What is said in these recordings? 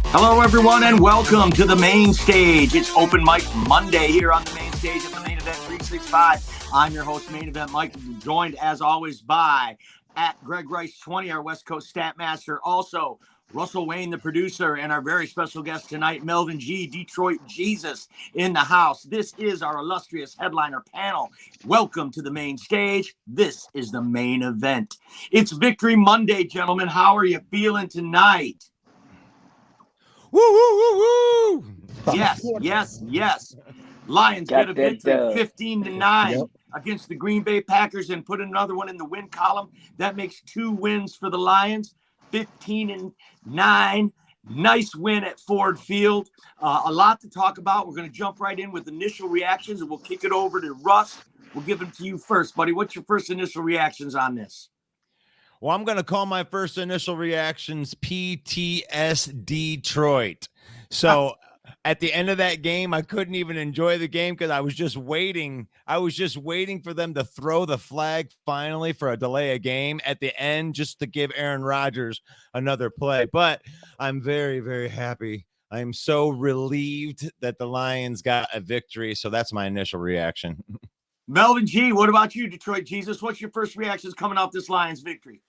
Hello, everyone, and welcome to the main stage. It's Open Mic Monday here on the main stage of the Main Event 365. I'm your host, Main Event Mike, joined as always by at Greg Rice 20, our West Coast stat master. Also, Russell Wayne, the producer, and our very special guest tonight, Melvin G, Detroit Jesus, in the house. This is our illustrious headliner panel. Welcome to the main stage. This is the main event. It's Victory Monday, gentlemen. How are you feeling tonight? Woo, woo, woo, woo. Yes. Lions get a victory 15-9 against the Green Bay Packers and put another one in the win column. That makes 2 wins for the Lions, 15-9. Nice win at Ford Field. A lot to talk about. We're going to jump right in with initial reactions, and we'll kick it over to Russ. We'll give them to you first, buddy. What's your first initial reactions on this? Well, I'm going to call my first initial reactions PTS Detroit. So at the end of that game, I couldn't even enjoy the game because I was just waiting. I was just waiting for them to throw the flag finally for a delay of game at the end just to give Aaron Rodgers another play. But I'm very, very happy. I'm so relieved that the Lions got a victory. So that's my initial reaction. Melvin G, what about you, Detroit Jesus? What's your first reactions coming off this Lions victory?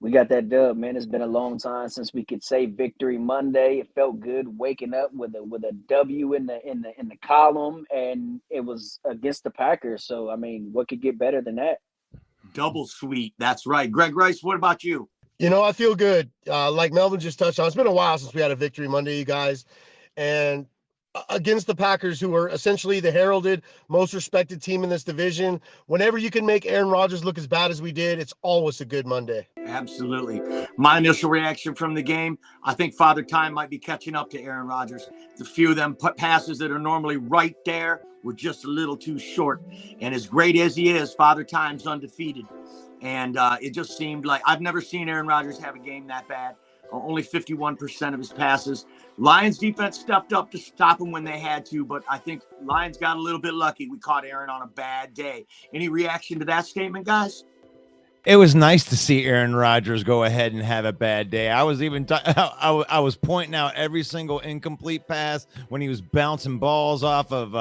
We got that dub, man. It's been a long time since we could say Victory Monday. It felt good waking up with a W in the column, and it was against the Packers. So I mean, what could get better than that? Double sweet. That's right. Greg Rice, what about you? You know, I feel good. Like Melvin just touched on, it's been a while since we had a Victory Monday, you guys, and against the Packers, who are essentially the heralded, most respected team in this division. Whenever you can make Aaron Rodgers look as bad as we did, it's always a good Monday. Absolutely. My initial reaction from the game, I think Father Time might be catching up to Aaron Rodgers. The few of them passes that are normally right there were just a little too short. And as great as he is, Father Time's undefeated. And it just seemed like I've never seen Aaron Rodgers have a game that bad. Only 51% of his passes. Lions defense stepped up to stop him when they had to, but I think Lions got a little bit lucky. We caught Aaron on a bad day. Any reaction to that statement, guys? It was nice to see Aaron Rodgers go ahead and have a bad day. I was even I was pointing out every single incomplete pass when he was bouncing balls off of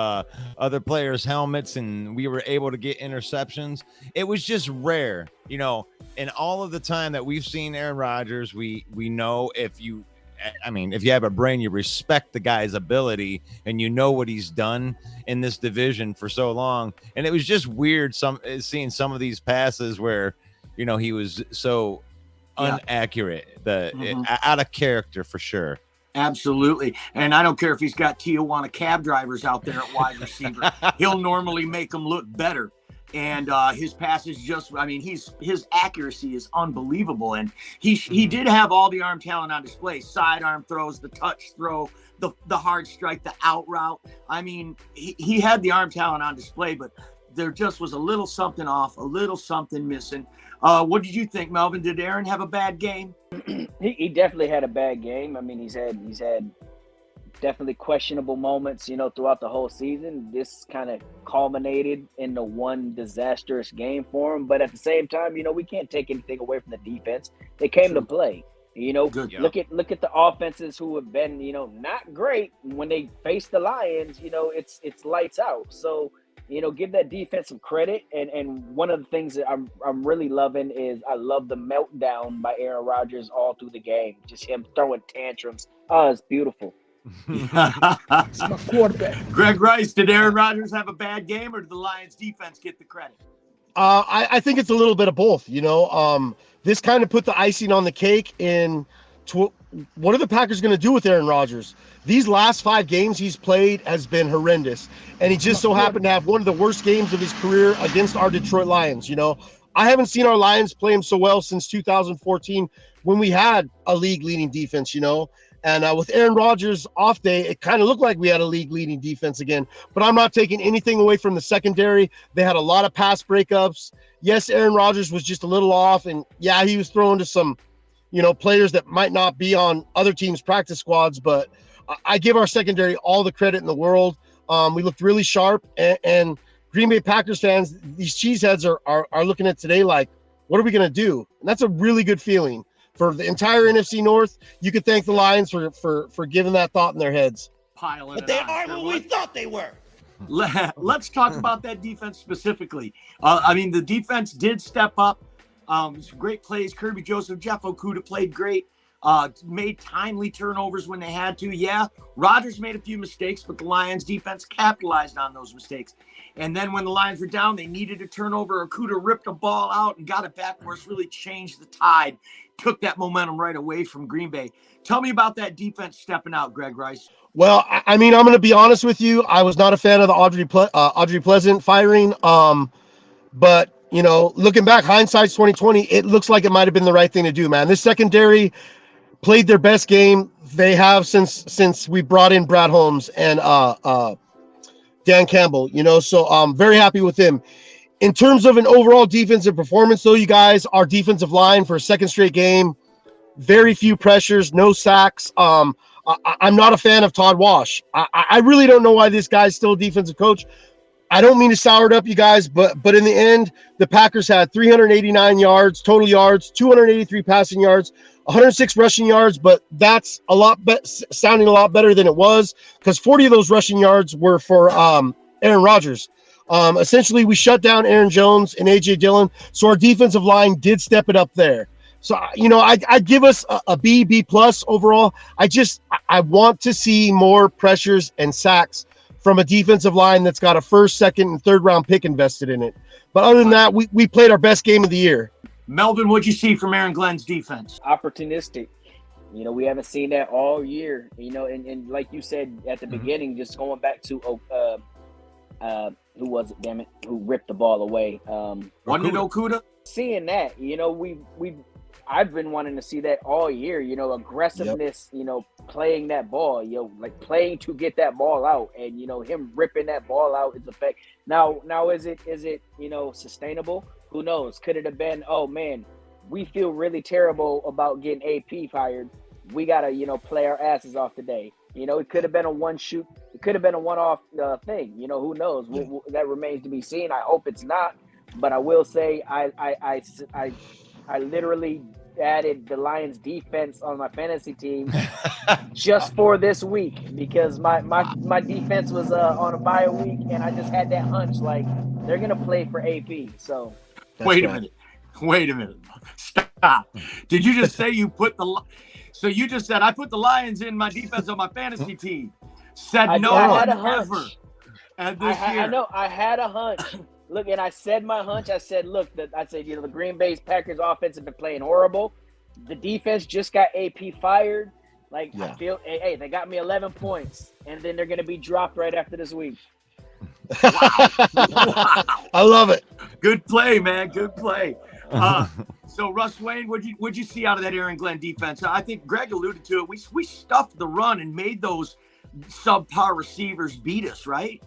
other players' helmets, and we were able to get interceptions. It was just rare, you know. In all of the time that we've seen Aaron Rodgers, we know if you have a brain, you respect the guy's ability and you know what he's done in this division for so long. And it was just weird seeing some of these passes where, you know, he was so inaccurate, out of character for sure. Absolutely. And I don't care if he's got Tijuana cab drivers out there at wide receiver. He'll normally make them look better. And his passes his accuracy is unbelievable. And he did have all the arm talent on display. Sidearm throws, the touch throw, the hard strike, the out route. I mean, he had the arm talent on display, but there just was a little something off, a little something missing. What did you think, Melvin? Did Aaron have a bad game? He definitely had a bad game. I mean, he's had definitely questionable moments, throughout the whole season. This kind of culminated in the one disastrous game for them. But at the same time, we can't take anything away from the defense. They came to play. Good. Look at the offenses who have been, not great when they face the Lions. It's lights out. So, give that defense some credit. And one of the things that I'm really loving is I love the meltdown by Aaron Rodgers all through the game. Just him throwing tantrums. Oh, it's beautiful. It's my quarterback. Greg Rice, did Aaron Rodgers have a bad game, or did the Lions defense get the credit? I think it's a little bit of both. This kind of put the icing on the cake in what are the Packers going to do with Aaron Rodgers? These last 5 games he's played has been horrendous, and he just so happened to have one of the worst games of his career against our Detroit Lions. I haven't seen our Lions play him so well since 2014 when we had a league-leading defense. And with Aaron Rodgers' off day, it kind of looked like we had a league-leading defense again. But I'm not taking anything away from the secondary. They had a lot of pass breakups. Yes, Aaron Rodgers was just a little off. And, yeah, he was throwing to some, players that might not be on other teams' practice squads. But I give our secondary all the credit in the world. We looked really sharp. And Green Bay Packers fans, these cheeseheads are looking at today like, what are we going to do? And that's a really good feeling. For the entire NFC North, you could thank the Lions for giving that thought in their heads. But they are what we thought they were. Let's talk about that defense specifically. The defense did step up. Some great plays. Kirby Joseph, Jeff Okudah played great. Made timely turnovers when they had to. Yeah, Rodgers made a few mistakes, but the Lions defense capitalized on those mistakes. And then when the Lions were down, they needed a turnover. Okudah ripped a ball out and got it back, where it's really changed the tide, took that momentum right away from Green Bay. Tell me about that defense stepping out, Greg Rice. Well, I'm going to be honest with you. I was not a fan of the Audrey Pleasant firing. But, looking back, hindsight's 2020, it looks like it might have been the right thing to do, man. This secondary played their best game they have since we brought in Brad Holmes and Dan Campbell, so I'm very happy with him. In terms of an overall defensive performance, though, you guys, our defensive line for a second straight game, very few pressures, no sacks. I'm not a fan of Todd Wash. I really don't know why this guy's still a defensive coach. I don't mean to sour it up, you guys, but in the end, the Packers had 389 yards, total yards, 283 passing yards, 106 rushing yards, but that's sounding a lot better than it was, because 40 of those rushing yards were for Aaron Rodgers. Essentially, we shut down Aaron Jones and A.J. Dillon, so our defensive line did step it up there. So, I'd give us a B plus overall. I want to see more pressures and sacks from a defensive line that's got a first, second, and third round pick invested in it. But other than that, we played our best game of the year. Melvin, what'd you see from Aaron Glenn's defense? Opportunistic. We haven't seen that all year. And like you said at the beginning, just going back to who was it? Damn it, who ripped the ball away? Wasn't it Okudah? Seeing that, I've been wanting to see that all year. Aggressiveness. Yep. Playing that ball. Like playing to get that ball out, and him ripping that ball out is effect. Now is it sustainable? Who knows? Could it have been? Oh man, we feel really terrible about getting AP fired. We gotta play our asses off today. It could have been a one shoot. It could have been a one-off thing. Who knows? That remains to be seen. I hope it's not. But I will say I literally added the Lions defense on my fantasy team just for this week, because my defense was on a bye week, and I just had that hunch like they're gonna play for AP. So wait a minute. Stop. Did you just say you put the? So you just said I put the Lions in my defense on my fantasy team. Said no one ever. And this year, I know. I had a hunch. Look, and I said my hunch. I said, look, the Green Bay's Packers offense have been playing horrible. The defense just got AP fired. I feel, hey, they got me 11 points, and then they're going to be dropped right after this week. Wow. I love it. Good play, man. Good play. So, Russ Wayne, what'd you see out of that Aaron Glenn defense? I think Greg alluded to it. We stuffed the run and made those subpar receivers beat us, right?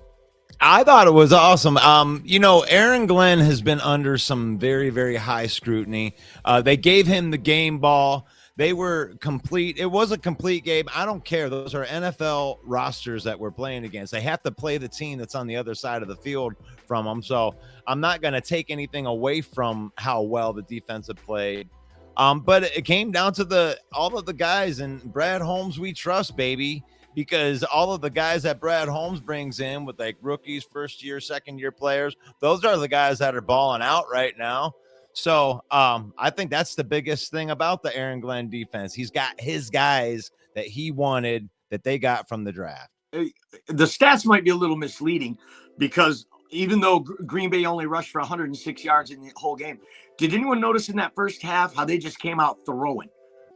I thought it was awesome. Aaron Glenn has been under some very, very high scrutiny. They gave him the game ball. They were complete. It was a complete game. I don't care. Those are NFL rosters that we're playing against. They have to play the team that's on the other side of the field from them. So I'm not going to take anything away from how well the defense had played. But it came down to all of the guys, and Brad Holmes we trust, baby, because all of the guys that Brad Holmes brings in with like rookies, first year, second year players, those are the guys that are balling out right now. So I think that's the biggest thing about the Aaron Glenn defense. He's got his guys that he wanted that they got from the draft. The stats might be a little misleading because even though Green Bay only rushed for 106 yards in the whole game, did anyone notice in that first half how they just came out throwing?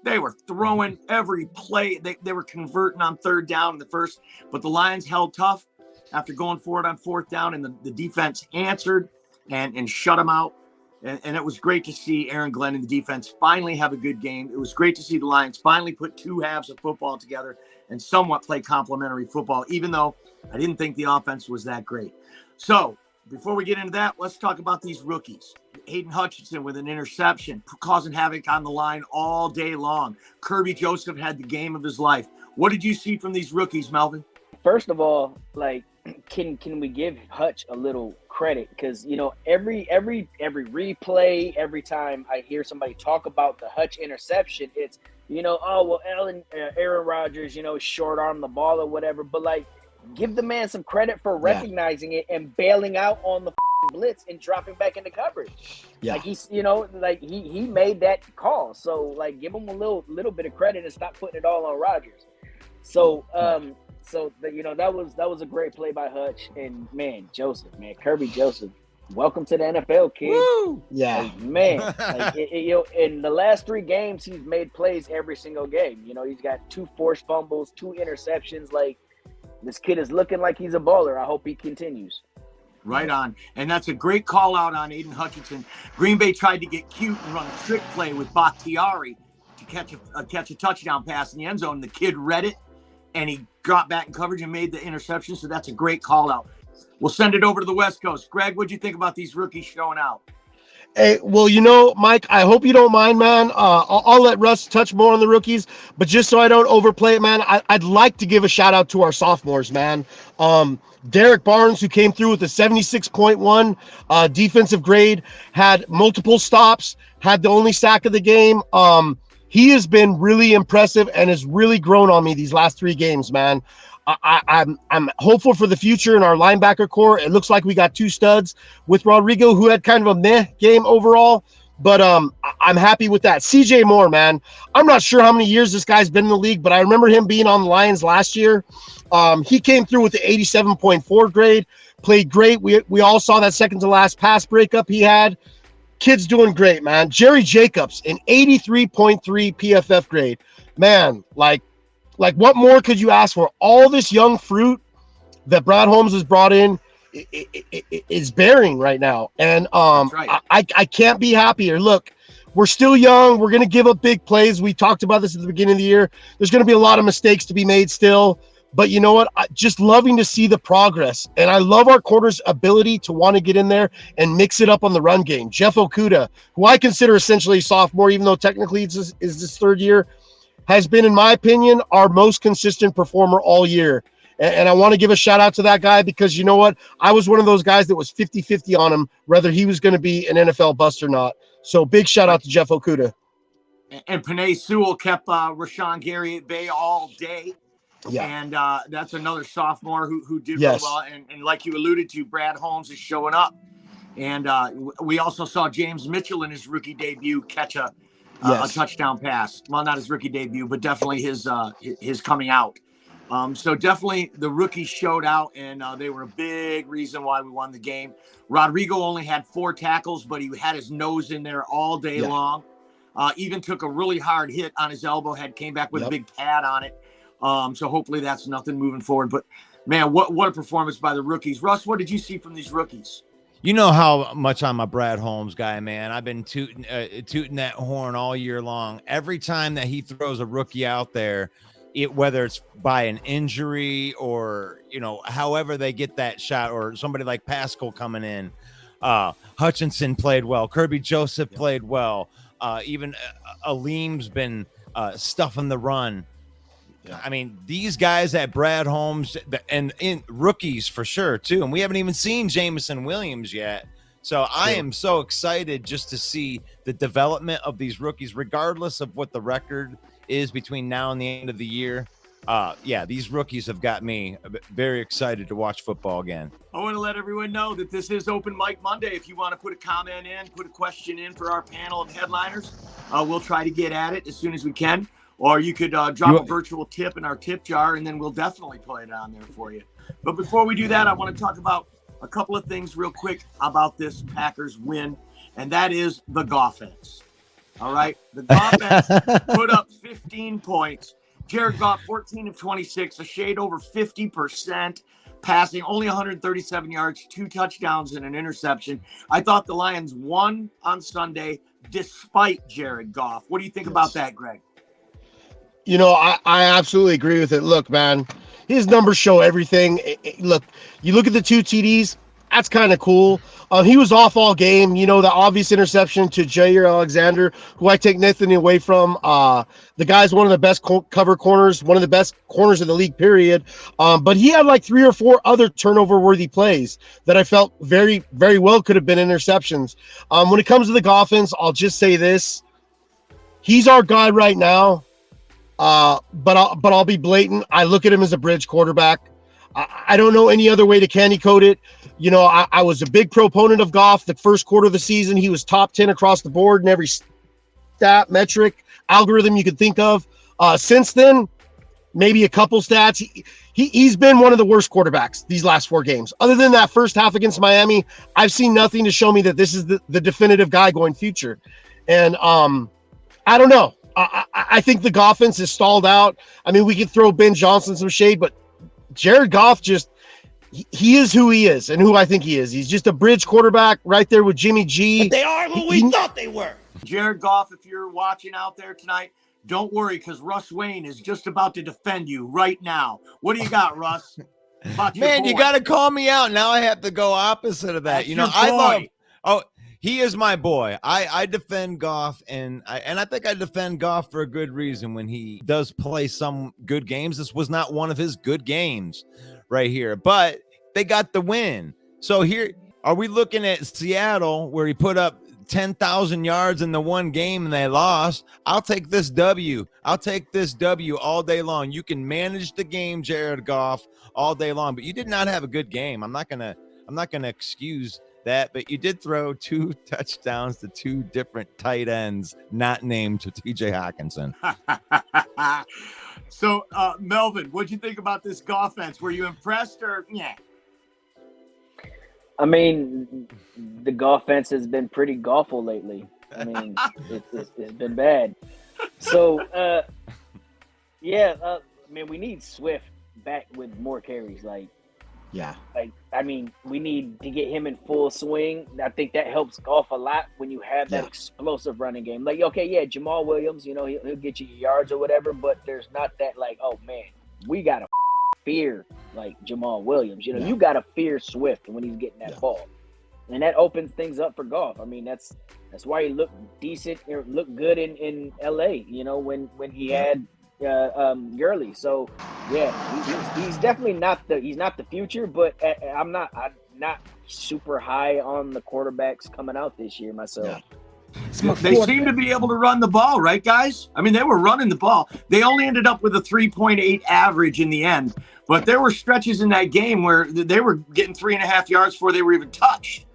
They were throwing every play. They were converting on third down in the first, but the Lions held tough after going for it on fourth down, and the defense answered and shut them out. And it was great to see Aaron Glenn and the defense finally have a good game. It was great to see the Lions finally put two halves of football together and somewhat play complementary football, even though I didn't think the offense was that great. So before we get into that, let's talk about these rookies. Hayden Hutchinson with an interception, causing havoc on the line all day long. Kirby Joseph had the game of his life. What did you see from these rookies, Melvin? First of all, like, can we give Hutch a little credit? Because, you know, every replay, every time I hear somebody talk about the Hutch interception, it's, you know, oh, well, Aaron Rodgers, you know, short arm the ball or whatever. But, like, give the man some credit for recognizing it and bailing out on the blitz and dropping back into coverage. Like, he's, you know, like he made that call. So, like, give him a little bit of credit and stop putting it all on Rodgers. So, you know, that was a great play by Hutch. And man, Kirby Joseph, welcome to the NFL, kid. Woo! Yeah, like, man. Like, you know, in the last 3 games, he's made plays every single game. You know, he's got 2 forced fumbles, 2 interceptions. Like, this kid is looking like he's a baller. I hope he continues. Right on. And that's a great call out on Aiden Hutchinson. Green Bay tried to get cute and run a trick play with Bakhtiari to catch a touchdown pass in the end zone. The kid read it, and he got back in coverage and made the interception. So that's a great call out. We'll send it over to the West Coast. Greg, what'd you think about these rookies showing out? Hey, well, you know, Mike, I hope you don't mind, man. I'll let Russ touch more on the rookies, but just so I don't overplay it, man, I'd like to give a shout out to our sophomores, man. Derek Barnes, who came through with a 76.1 defensive grade, had multiple stops, had the only sack of the game. He has been really impressive and has really grown on me these last 3 games, man. I'm hopeful for the future in our linebacker core. It looks like we got 2 studs with Rodrigo, who had kind of a meh game overall, but I'm happy with that. CJ Moore, man, I'm not sure how many years this guy's been in the league, but I remember him being on the Lions last year. He came through with the 87.4 grade, played great. We all saw that second to last pass breakup he had. Kid's doing great, man. Jerry Jacobs, an 83.3 PFF grade. Man, like what more could you ask for? All this young fruit that Brad Holmes has brought in is bearing right now. And right. I can't be happier. Look, we're still young. We're going to give up big plays. We talked about this at the beginning of the year. There's going to be a lot of mistakes to be made still. But you know what? Just loving to see the progress. And I love our corner's ability to want to get in there and mix it up on the run game. Jeff Okudah, who I consider essentially a sophomore, even though technically is his 3rd year, has been, in my opinion, our most consistent performer all year. And I want to give a shout out to that guy because, you know what? I was one of those guys that was 50-50 on him, whether he was going to be an NFL bust or not. So big shout out to Jeff Okudah. And Penei Sewell kept Rashawn Gary at bay all day. Yeah. And that's another sophomore who did really well. And like you alluded to, Brad Holmes is showing up. And we also saw James Mitchell in his rookie debut catch a touchdown pass. Well, not his rookie debut, but definitely his coming out. So definitely the rookies showed out, and they were a big reason why we won the game. Rodrigo only had 4 tackles, but he had his nose in there all day long. Even took a really hard hit on his elbow, came back with a big pad on it. So hopefully that's nothing moving forward. But, man, what a performance by the rookies. Russ, what did you see from these rookies? You know how much I'm a Brad Holmes guy, man. I've been tooting that horn all year long. Every time that he throws a rookie out there, whether it's by an injury or, you know, however they get that shot, or somebody like Pascal coming in, Hutchinson played well. Kirby Joseph played well. Even Aleem's been stuffing the run. I mean, these guys at Brad Holmes and in rookies for sure too, and we haven't even seen Jameson Williams yet. So I am so excited just to see the development of these rookies, regardless of what the record is between now and the end of the year. These rookies have got me very excited to watch football again. I want to let everyone know that this is Open Mic Monday. If you want to put a comment in, put a question in for our panel of headliners, we'll try to get at it as soon as we can. Or you could drop a virtual tip in our tip jar, and then we'll definitely play it on there for you. But before we do that, I want to talk about a couple of things real quick about this Packers win, and that is the Goffense. All right? The Goffense put up 15 points. Jared Goff, 14 of 26, a shade over 50%, passing only 137 yards, 2 touchdowns, and an interception. I thought the Lions won on Sunday despite Jared Goff. What do you think about that, Greg? You know, I absolutely agree with it. Look, man, his numbers show everything. Look, you look at the 2 TDs, that's kind of cool. He was off all game. You know, the obvious interception to Jair Alexander, who I take nothing away from. The guy's one of the best cover corners, one of the best corners in the league, period. But he had like 3 or 4 other turnover-worthy plays that I felt very, very well could have been interceptions. When it comes to the Goffense, I'll just say this. He's our guy right now. But I'll be blatant. I look at him as a bridge quarterback. I don't know any other way to candy coat it. You know, I was a big proponent of Goff the first quarter of the season. He was top 10 across the board in every stat, metric, algorithm you could think of. Since then, maybe a couple stats. He's been one of the worst quarterbacks these last 4 games. Other than that first half against Miami, I've seen nothing to show me that this is the definitive guy going future. And I don't know. I think the Goffense is stalled out. I mean, we could throw Ben Johnson some shade, but Jared Goff he is who he is and who I think he is. He's just a bridge quarterback right there with Jimmy G. But they are who we thought they were. Jared Goff, if you're watching out there tonight, don't worry, because Russ Wayne is just about to defend you right now. What do you got, Russ? Man, you got to call me out. Now I have to go opposite of that. That's you know, he is my boy. I defend Goff, and I think I defend Goff for a good reason when he does play some good games. This was not one of his good games right here, but they got the win. So here, are we looking at Seattle where he put up 10,000 yards in the one game and they lost? I'll take this W. I'll take this W all day long. You can manage the game, Jared Goff, all day long, but you did not have a good game. I'm not gonna excuse that, but you did throw 2 touchdowns to 2 different tight ends not named to TJ Hawkinson. So, Melvin, what'd you think about this Goffense? Were you impressed or yeah? I mean, the Goffense has been pretty awful lately. I mean, it's been bad. So, I mean, we need Swift back with more carries. I mean, we need to get him in full swing. I think that helps Goff a lot when you have that explosive running game. Like, okay, yeah, Jamal Williams, you know, he'll get you your yards or whatever, but there's not that like, oh man, we gotta fear like Jamal Williams. You know, you gotta fear Swift when he's getting that ball, and that opens things up for Goff. I mean, that's why he looked decent or looked good in LA. You know, when he had Gurley. So he's definitely not the future, but I'm not super high on the quarterbacks coming out this year myself. They seem to be able to run the ball, right, guys? I mean, they were running the ball. They only ended up with a 3.8 average in the end, but there were stretches in that game where they were getting 3.5 yards before they were even touched.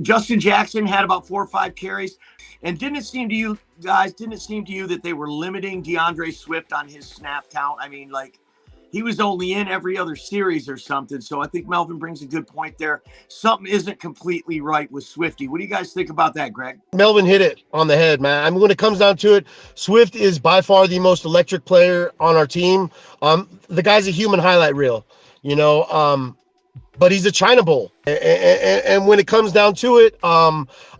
Justin Jackson had about 4 or 5 carries. And didn't it seem to you that they were limiting DeAndre Swift on his snap count? I mean, like, he was only in every other series or something. So I think Melvin brings a good point there. Something isn't completely right with Swifty. What do you guys think about that, Greg? Melvin hit it on the head, man. I mean, when it comes down to it, Swift is by far the most electric player on our team. The guy's a human highlight reel, you know, but he's a China Bowl. And when it comes down to it,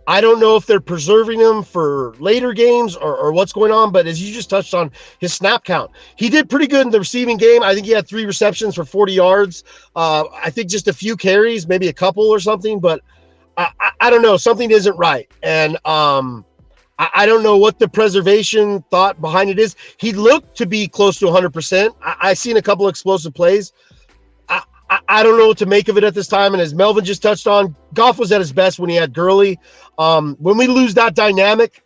I don't know if they're preserving him for later games or what's going on, but as you just touched on, his snap count, he did pretty good in the receiving game. I think he had 3 receptions for 40 yards. I think just a few carries, maybe a couple or something, but I don't know. Something isn't right. And I don't know what the preservation thought behind it is. He looked to be close to 100%. I seen a couple explosive plays. I don't know what to make of it at this time. And as Melvin just touched on, Goff was at his best when he had Gurley. When we lose that dynamic,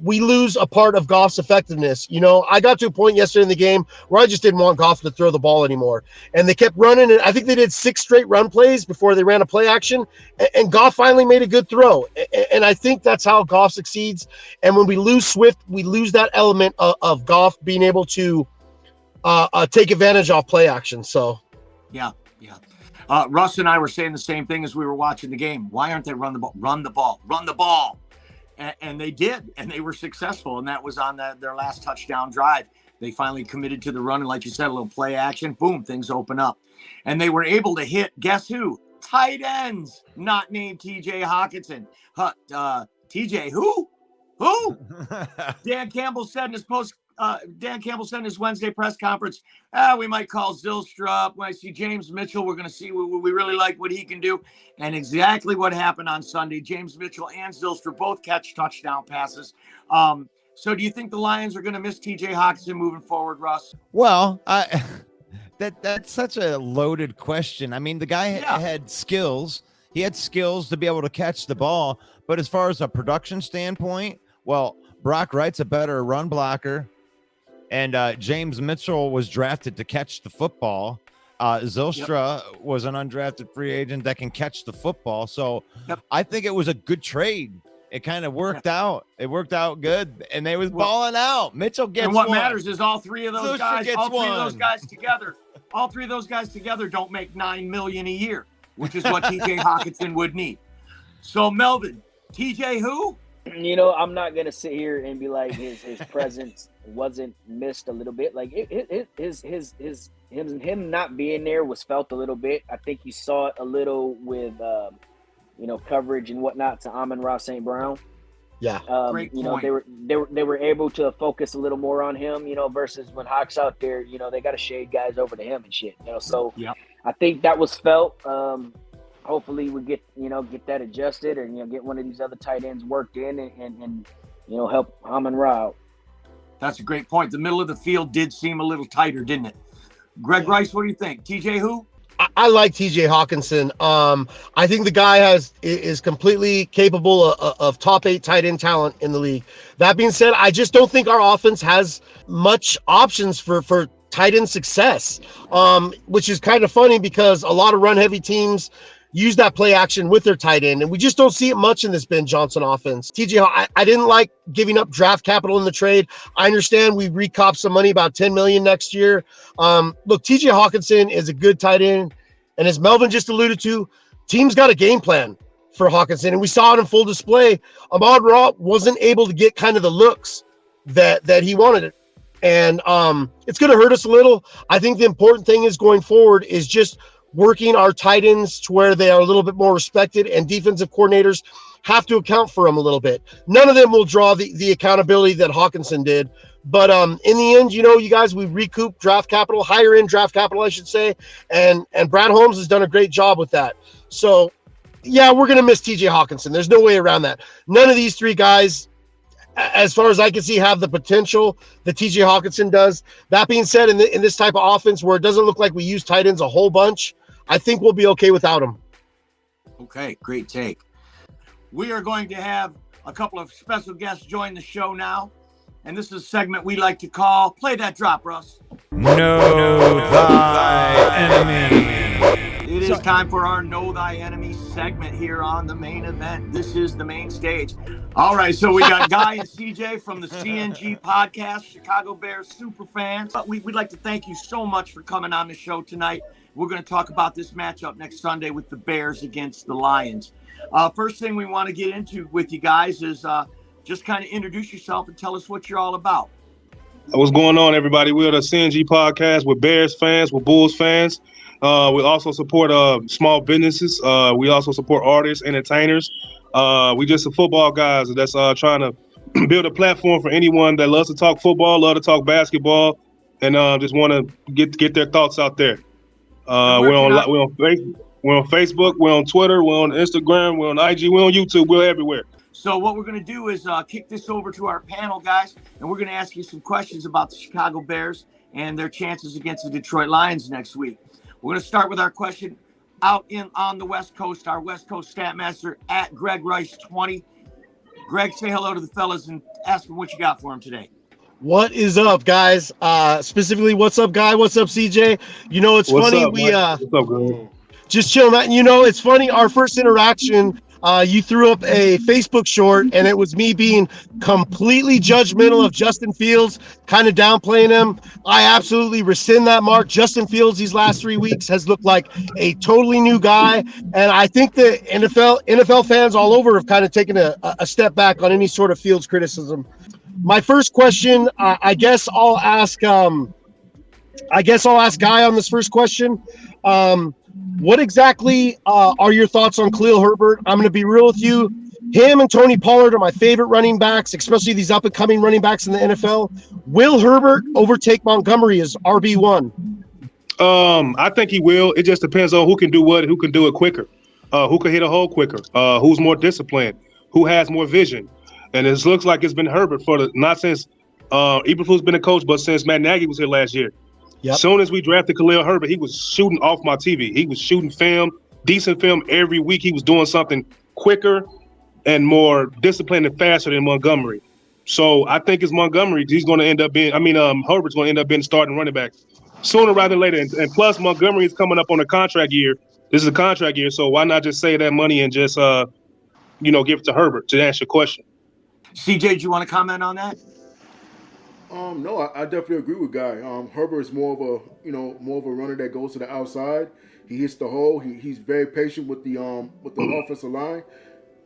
we lose a part of Goff's effectiveness. You know, I got to a point yesterday in the game where I just didn't want Goff to throw the ball anymore. And they kept running. And I think they did 6 straight run plays before they ran a play action. And Goff finally made a good throw. And I think that's how Goff succeeds. And when we lose Swift, we lose that element of Goff being able to take advantage of play action. So, yeah. Russ and I were saying the same thing as we were watching the game. Why aren't they run the ball? And they did, and they were successful, and that was on their last touchdown drive. They finally committed to the run, and like you said, a little play action, boom, things open up. And they were able to hit, guess who? Tight ends, not named T.J. Hawkinson. T.J. who? Dan Campbell said in his Wednesday press conference, we might call Zylstra. When I see James Mitchell, we're going to see we really like what he can do. And exactly what happened on Sunday. James Mitchell and Zylstra both catch touchdown passes. So do you think the Lions are going to miss T.J. Hawkinson moving forward, Russ? Well, that's such a loaded question. I mean, the guy had skills. He had skills to be able to catch the ball. But as far as a production standpoint, well, Brock Wright's a better run blocker. And James Mitchell was drafted to catch the football. Zylstra was an undrafted free agent that can catch the football. So I think it was a good trade. It kind of worked out. It worked out good, and they was balling out. Mitchell gets and what one. matters is all three of those guys together don't make $9 million a year, which is what T.J. Hawkinson would need. So Melvin, T.J. who? You know, I'm not gonna sit here and be like his presence wasn't missed a little bit. Like him not being there was felt a little bit. I think you saw it a little with coverage and whatnot to Amon-Ra St. Brown. Yeah, great point. You know, they were able to focus a little more on him. You know, versus when Hawk's out there, you know, they got to shade guys over to him and shit. You know, so I think that was felt. Hopefully we get that adjusted and get one of these other tight ends worked in and help Amon-Ra out. That's a great point. The middle of the field did seem a little tighter, didn't it? Greg Rice, what do you think? TJ who? I like TJ Hawkinson. I think the guy is completely capable of top 8 tight end talent in the league. That being said, I just don't think our offense has much options for tight end success, which is kind of funny because a lot of run heavy teams use that play action with their tight end, and we just don't see it much in this Ben Johnson offense. TJ, I didn't like giving up draft capital in the trade. I understand we recop some money, about $10 million next year. Look, TJ Hawkinson is a good tight end, and as Melvin just alluded to, teams got a game plan for Hawkinson, and we saw it in full display. Amon-Ra wasn't able to get kind of the looks that he wanted it, and it's going to hurt us a little. I think the important thing is going forward is just working our tight ends to where they are a little bit more respected, and defensive coordinators have to account for them a little bit. None of them will draw the accountability that Hawkinson did. But in the end, you guys, we recoup draft capital, higher end draft capital, I should say. And Brad Holmes has done a great job with that. So, yeah, we're going to miss TJ Hawkinson. There's no way around that. None of these 3 guys, as far as I can see, have the potential that TJ Hawkinson does. That being said, in this type of offense where it doesn't look like we use tight ends a whole bunch, I think we'll be okay without him. Okay, great take. We are going to have a couple of special guests join the show now. And this is a segment we like to call, play that drop, Russ. Know Thy Enemy. It is time for our Know Thy Enemy segment here on the main event. This is the main stage. All right, so we got Guy and CJ from the CNG podcast, Chicago Bears super fans. We'd like to thank you so much for coming on the show tonight. We're going to talk about this matchup next Sunday with the Bears against the Lions. First thing we want to get into with you guys is just kind of introduce yourself and tell us what you're all about. What's going on, everybody? We're the CNG podcast with Bears fans, with Bulls fans. We also support small businesses. We also support artists, entertainers. We just some football guys that's trying to build a platform for anyone that loves to talk football, love to talk basketball, and just want to get their thoughts out there. We're on Facebook, we're on Twitter, we're on Instagram, we're on IG, we're on YouTube, we're everywhere. So what we're going to do is kick this over to our panel, guys, and we're going to ask you some questions about the Chicago Bears and their chances against the Detroit Lions next week. We're going to start with our question out on the West Coast, our West Coast stat master at Greg Rice 20. Greg, say hello to the fellas and ask them what you got for them today. What is up, guys? Specifically, what's up, Guy? What's up, CJ? You know, it's What's funny. up, We What's up, Greg? just chill, man. You know, it's funny. Our first interaction, you threw up a Facebook short, and it was me being completely judgmental of Justin Fields, kind of downplaying him. I absolutely rescind that, Mark. Justin Fields these last 3 weeks has looked like a totally new guy, and I think the NFL fans all over have kind of taken a step back on any sort of Fields criticism. My first question, I guess I'll ask Guy on this first question. What exactly are your thoughts on Khalil Herbert? I'm going to be real with you. Him and Tony Pollard are my favorite running backs, especially these up-and-coming running backs in the NFL. Will Herbert overtake Montgomery as RB1? I think he will. It just depends on who can do what, who can do it quicker, who can hit a hole quicker, who's more disciplined, who has more vision. And it looks like it's been Herbert not since Eberflus been a coach, but since Matt Nagy was here last year. Yep. As soon as we drafted Khalil Herbert, he was shooting off my TV. He was shooting film, decent film every week. He was doing something quicker and more disciplined and faster than Montgomery. So I think it's Montgomery. He's going to end up being. Herbert's going to end up being starting running back sooner rather than later. And plus, Montgomery is coming up on a contract year. This is a contract year, so why not just save that money and just give it to Herbert to answer your question. CJ, do you want to comment on that? No, I definitely agree with Guy. Herbert is more of a runner that goes to the outside. He hits the hole. He's very patient with the offensive line.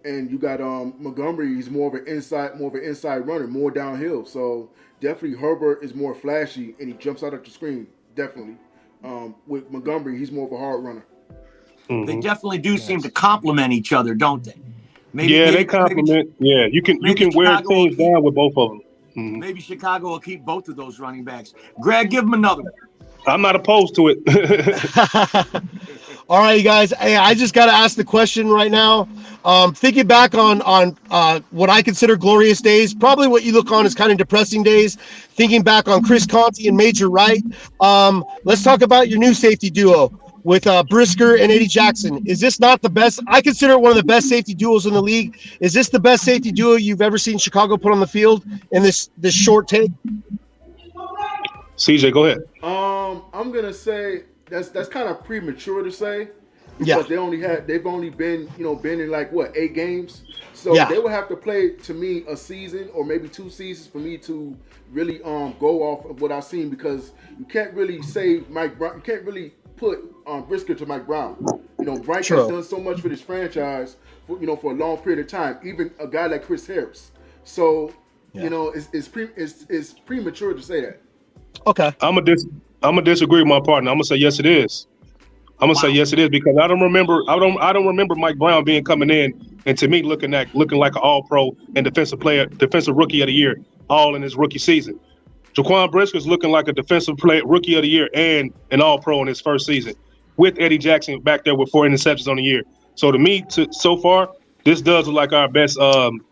And you got Montgomery. He's more of an inside runner, more downhill. So definitely Herbert is more flashy and he jumps out at the screen. Definitely. With Montgomery, he's more of a hard runner. Mm-hmm. They definitely do seem to complement each other, don't they? They complement. You can wear teams down with both of them. Mm-hmm. Maybe Chicago will keep both of those running backs. Greg, give them another one. I'm not opposed to it. All right, you guys. Hey, I just got to ask the question right now. Thinking back on what I consider glorious days, probably what you look on as kind of depressing days. Thinking back on Chris Conte and Major Wright. Let's talk about your new safety duo with Brisker and Eddie Jackson. Is this not the best? I consider it one of the best safety duos in the league. Is this the best safety duo you've ever seen Chicago put on the field in this short take? CJ, go ahead. I'm gonna say that's kind of premature to say. Yeah. Because they've only been in like 8 games. So they would have to play, to me, a season or maybe 2 seasons for me to really go off of what I've seen, because you can't really say Mike Brown. You can't really put Brisker to Mike Brown. Brian has done so much for this franchise for a long period of time. Even a guy like Chris Harris. So it's premature to say that. Okay. I'm gonna disagree with my partner. I'm gonna say yes, it is. Say yes, it is, because I don't remember Mike Brown coming in and to me looking like an All-Pro and defensive rookie of the year, all in his rookie season. Jaquan Brisker's looking like a defensive rookie of the year and an All-Pro in his first season, with Eddie Jackson back there with 4 interceptions on the year. So to me, so far, this does look like our best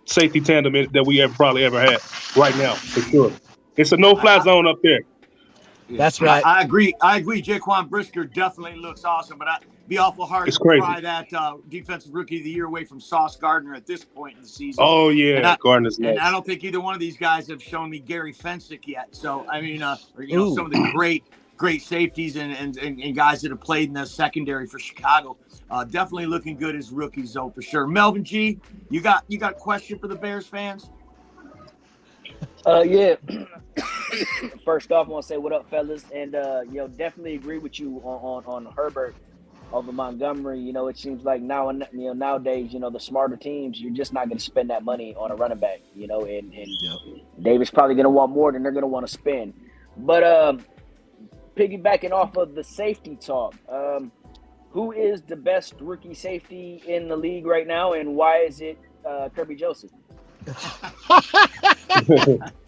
safety tandem that we probably ever had right now, for sure. It's a no-fly zone up there. That's right. I agree. Jaquan Brisker definitely looks awesome, but I'd be awful hard to pry that defensive rookie of the year away from Sauce Gardner at this point in the season. Oh yeah, Gardner's and I don't think either one of these guys have shown me Gary Fensick yet. So I mean, some of the great safeties and guys that have played in the secondary for Chicago, definitely looking good as rookies though, for sure. Melvin G, you got a question for the Bears fans? Yeah. First off, I want to say what up, fellas, and definitely agree with you on Herbert over Montgomery. It seems like nowadays, the smarter teams, you're just not going to spend that money on a running back. And Davis probably going to want more than they're going to want to spend. But piggybacking off of the safety talk, who is the best rookie safety in the league right now, and why is it Kirby Joseph?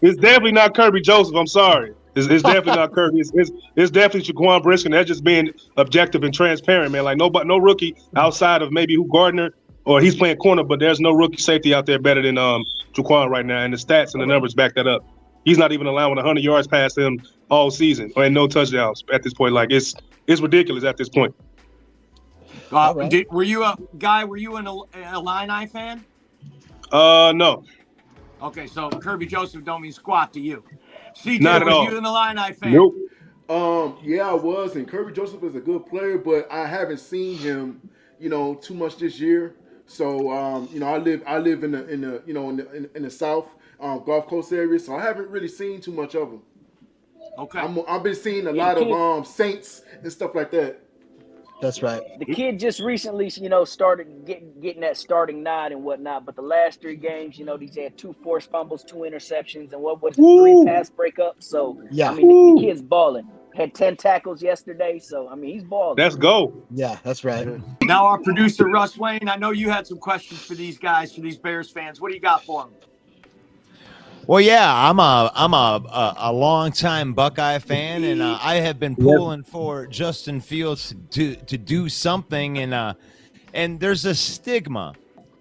It's definitely not Kirby Joseph. I'm sorry. It's definitely not Kirby. It's definitely Jaquan Brisker. That's just being objective and transparent, man. Like no rookie outside of maybe Gardner or he's playing corner, but there's no rookie safety out there better than Jaquan right now, and the stats and the numbers back that up. He's not even allowing 100 yards past him all season, and no touchdowns at this point. Like it's ridiculous at this point. Right. Were you an Illini fan? No. Okay, so Kirby Joseph don't mean squat to you. CJ, not at all. You an Illini fan? Nope. Yeah, I was, and Kirby Joseph is a good player, but I haven't seen him, too much this year. So, I live in the South, Gulf Coast area, so I haven't really seen too much of him. Okay. I've been seeing a lot of Saints and stuff like that. That's right. The kid just recently, started getting that starting nod and whatnot. But the last 3 games, he's had 2 forced fumbles, 2 interceptions, and what was it, 3 pass breakups. So, yeah. I mean, the kid's balling. Had 10 tackles yesterday. So, I mean, he's balling. Let's go. Yeah, that's right. Now our producer, Russ Wayne, I know you had some questions for these guys, for these Bears fans. What do you got for them? Well, yeah, I'm a longtime Buckeye fan, and I have been pulling for Justin Fields to do something, and there's a stigma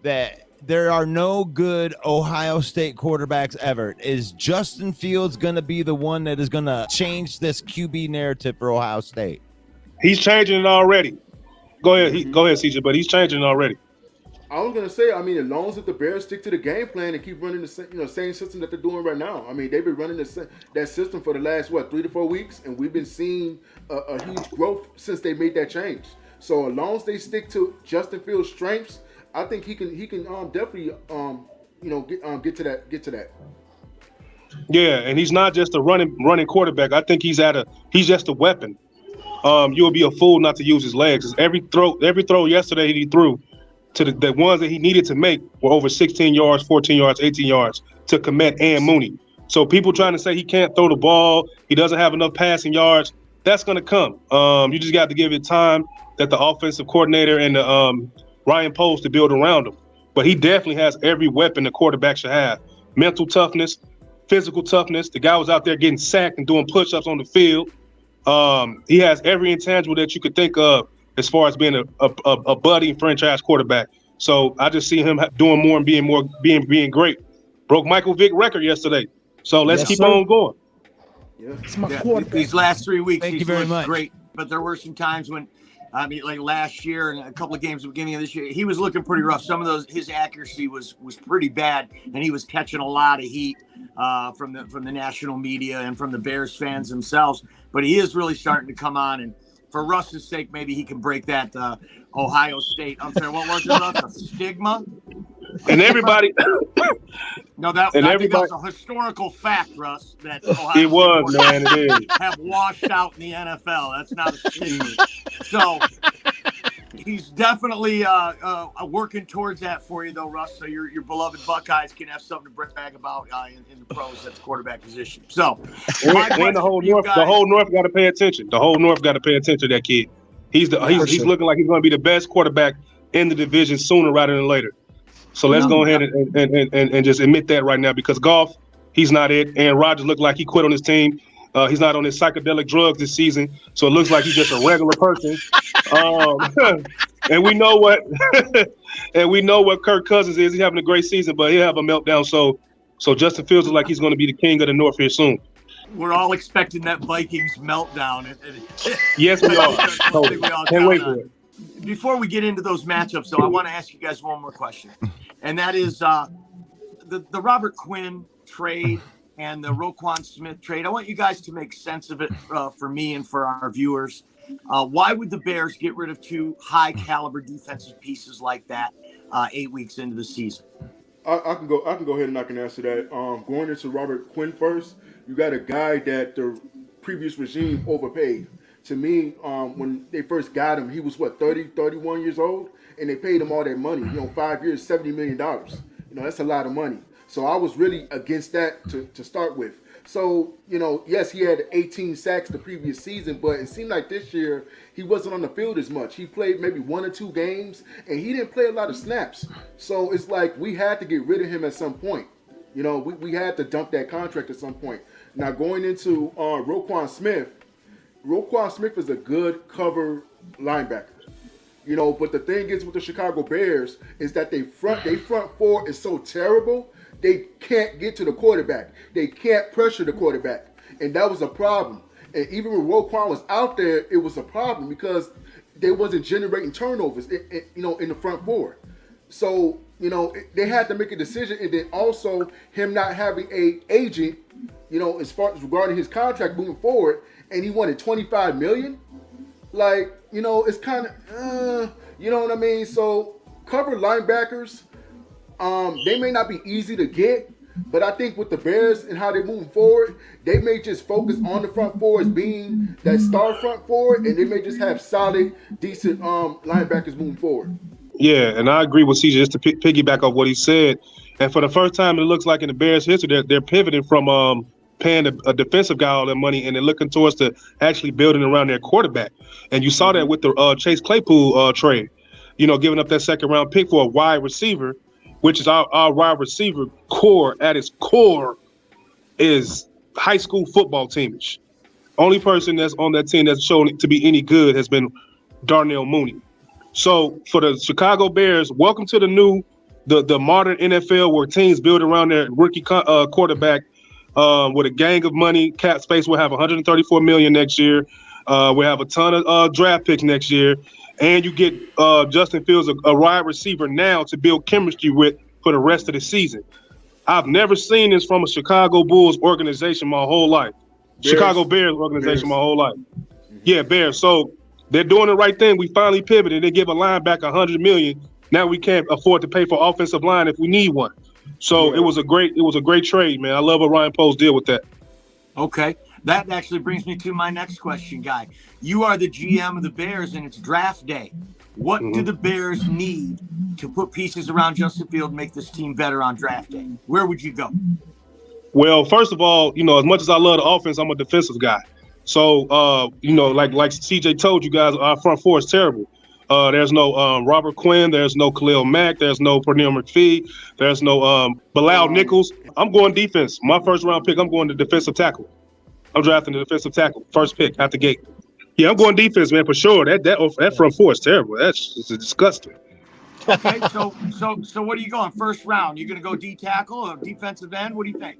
that there are no good Ohio State quarterbacks ever. Is Justin Fields going to be the one that is going to change this QB narrative for Ohio State? He's changing it already. Go ahead, go ahead, CJ, but he's changing it already. I was gonna say, I mean, as long as the Bears stick to the game plan and keep running the same system that they're doing right now. I mean, they've been running that system for the last 3 to 4 weeks, and we've been seeing a huge growth since they made that change. So as long as they stick to Justin Fields' strengths, I think he can definitely get to that. Yeah, and he's not just a running quarterback. I think he's just a weapon. You'll be a fool not to use his legs. Every throw yesterday he threw to the ones that he needed to make were over 16 yards, 14 yards, 18 yards to Komet and Mooney. So people trying to say he can't throw the ball, he doesn't have enough passing yards, that's going to come. You just got to give it time that the offensive coordinator and the Ryan Poles to build around him. But he definitely has every weapon the quarterback should have. Mental toughness, physical toughness. The guy was out there getting sacked and doing push-ups on the field. He has every intangible that you could think of as far as being a budding franchise quarterback. So I just see him doing more and being great. Broke Michael Vick record yesterday. So let's keep on going. Yeah. It's my quarterback. These last 3 weeks, Thank he's you very looked much. great. But there were some times when, like last year and a couple of games at the beginning of this year, he was looking pretty rough. Some of his accuracy was pretty bad, and he was catching a lot of heat from the national media and from the Bears fans themselves. But he is really starting to come on, and for Russ's sake, maybe he can break that Ohio State. I'm sorry, what was it, Russ? A stigma? And everybody. No, I think that's a historical fact, Russ. That Ohio It was, State man. It is. have washed out in the NFL. That's not a stigma. So he's definitely working towards that for you, though, Russ. So your beloved Buckeyes can have something to brag about in the pros at the quarterback position. So And the whole North got to pay attention. The whole North got to pay attention to that kid. He's looking like he's going to be the best quarterback in the division sooner rather than later. So let's go ahead and just admit that right now, because Goff, he's not it. And Rodgers looked like he quit on his team. He's not on his psychedelic drugs this season, so it looks like he's just a regular person. And we know what Kirk Cousins is. He's having a great season, but he'll have a meltdown. So Justin Fields is like he's going to be the king of the North here soon. We're all expecting that Vikings meltdown. Yes, we are. Can't wait for it. Before we get into those matchups, though, I want to ask you guys one more question, and that is the Robert Quinn trade and the Roquan Smith trade. I want you guys to make sense of it for me and for our viewers. Why would the Bears get rid of 2 high-caliber defensive pieces like that 8 weeks into the season? I can go ahead and I can answer that. Going into Robert Quinn first, you got a guy that the previous regime overpaid. To me, when they first got him, he was 31 years old, and they paid him all that money. 5 years, $70 million. That's a lot of money. So I was really against that to start with. So, yes, he had 18 sacks the previous season, but it seemed like this year he wasn't on the field as much. He played maybe 1 or 2 games, and he didn't play a lot of snaps. So it's like we had to get rid of him at some point. We had to dump that contract at some point. Now, going into Roquan Smith is a good cover linebacker. But the thing is with the Chicago Bears is that they front four is so terrible, they can't get to the quarterback. They can't pressure the quarterback. And that was a problem. And even when Roquan was out there, it was a problem because they wasn't generating turnovers, in the front four. So, they had to make a decision. And then also him not having a agent, as far as regarding his contract moving forward, and he wanted $25 million. Like, it's kind of, you know what I mean? So cover linebackers, they may not be easy to get, but I think with the Bears and how they're moving forward, they may just focus on the front four as being that star front forward, and they may just have solid, decent linebackers moving forward. Yeah, and I agree with CJ just to piggyback off what he said. And for the first time, it looks like in the Bears' history, they're pivoting from paying a defensive guy all their money, and they're looking towards to actually building around their quarterback. And you saw that with the Chase Claypool trade, giving up that second-round pick for a wide receiver, which is our wide receiver core at its core is high school football teamish. Only person that's on that team that's shown to be any good has been Darnell Mooney. So for the Chicago Bears, welcome to the modern NFL where teams build around their rookie quarterback with a gang of money. Cap space will have $134 million next year. We'll have a ton of draft picks next year. And you get Justin Fields, a wide receiver now to build chemistry with for the rest of the season. I've never seen this from a Chicago Bulls organization my whole life. Chicago Bears organization my whole life. Yeah, Bears. So they're doing the right thing. We finally pivoted. They give a linebacker $100 million. Now we can't afford to pay for offensive line if we need one. So it was a great trade, man. I love what Ryan Post did with that. Okay. That actually brings me to my next question, Guy. You are the GM of the Bears, and it's draft day. What do the Bears need to put pieces around Justin Field and make this team better on draft day? Where would you go? Well, first of all, as much as I love the offense, I'm a defensive guy. So, like CJ told you guys, our front four is terrible. There's no Robert Quinn. There's no Khalil Mack. There's no Pernell McPhee. There's no Bilal Nichols. I'm going defense. My first round pick, I'm going to defensive tackle. I'm drafting the defensive tackle, first pick out the gate. Yeah, I'm going defense, man, for sure. That front four is terrible. That's disgusting. Okay, so what are you going? First round? You're going to go D tackle or defensive end? What do you think?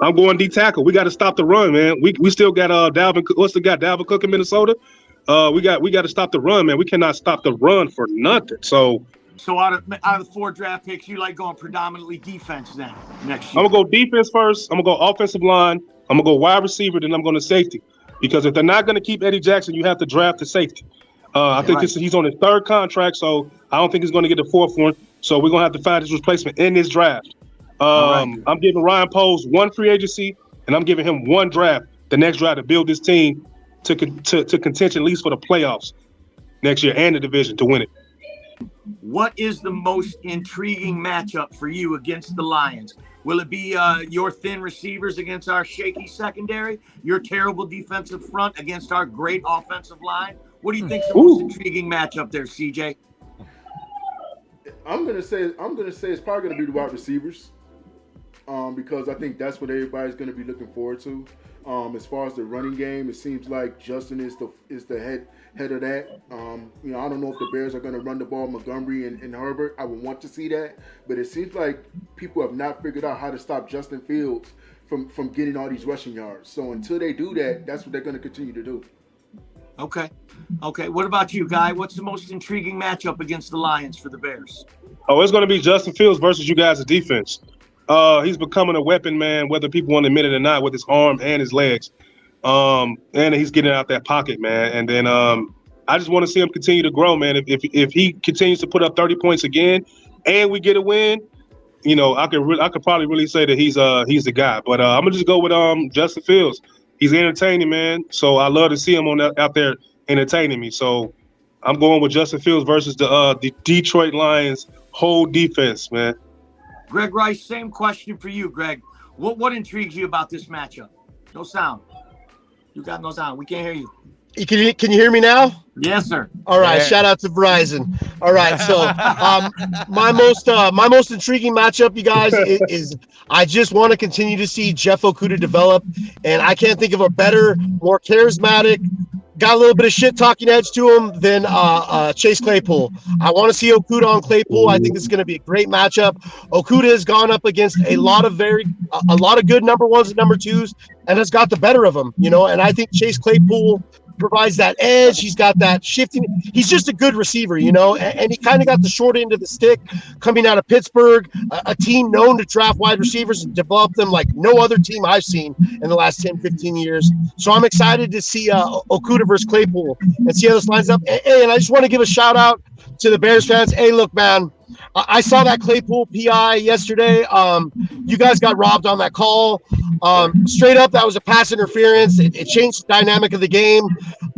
I'm going D tackle. We got to stop the run, man. We still got Dalvin. What's the guy? Dalvin Cook in Minnesota. We got to stop the run, man. We cannot stop the run for nothing. So out of the 4 draft picks, you like going predominantly defense then next year? I'm gonna go defense first. I'm gonna go offensive line. I'm gonna go wide receiver. Then I'm going to safety. Because if they're not going to keep Eddie Jackson, you have to draft the safety. I think he's on his 3rd contract, so I don't think he's going to get the 4th one. So we're going to have to find his replacement in this draft. I'm giving Ryan Post 1 free agency, and I'm giving him 1 draft, the next draft, to build this team to contention, at least for the playoffs next year and the division to win it. What is the most intriguing matchup for you against the Lions? Will it be your thin receivers against our shaky secondary, your terrible defensive front against our great offensive line? What do you think is the most intriguing matchup there, CJ? I'm gonna say it's probably gonna be the wide receivers, because I think that's what everybody's gonna be looking forward to. As far as the running game, it seems like Justin is the head of that. I don't know if the Bears are going to run the ball, Montgomery and Herbert. I would want to see that, but it seems like people have not figured out how to stop Justin Fields from getting all these rushing yards. So until they do that, that's what they're going to continue to do. Okay. What about you, Guy? What's the most intriguing matchup against the Lions for the Bears? Oh, it's going to be Justin Fields versus you guys' defense. He's becoming a weapon, man, whether people want to admit it or not, with his arm and his legs. And he's getting out that pocket, man. And then I just want to see him continue to grow, man. If he continues to put up 30 points again and we get a win, I could probably really say that he's the guy. But I'm gonna just go with Justin Fields. He's entertaining, man. So I love to see him out there entertaining me. So I'm going with Justin Fields versus the Detroit Lions whole defense, man. Greg Rice, same question for you, Greg. What intrigues you about this matchup? No sound. You got no sound. We can't hear you. Can you hear me now? Yes, sir. All right. Yeah. Shout out to Verizon. All right. So my most intriguing matchup, you guys, is I just want to continue to see Jeff Okudah develop, and I can't think of a better, more charismatic got a little bit of shit talking edge to him than Chase Claypool. I want to see Okudah on Claypool. I think this is going to be a great matchup. Okudah has gone up against a lot of good number ones and number twos and has got the better of them, and I think Chase Claypool provides that edge. He's got that shifting. He's just a good receiver, and he kind of got the short end of the stick coming out of Pittsburgh, a team known to draft wide receivers and develop them like no other team I've seen in the last 10, 15 years. So I'm excited to see Okudah versus Claypool and see how this lines up. And I just want to give a shout out to the Bears fans. Hey, look, man, I saw that Claypool PI yesterday. You guys got robbed on that call. Straight up, that was a pass interference. It changed the dynamic of the game.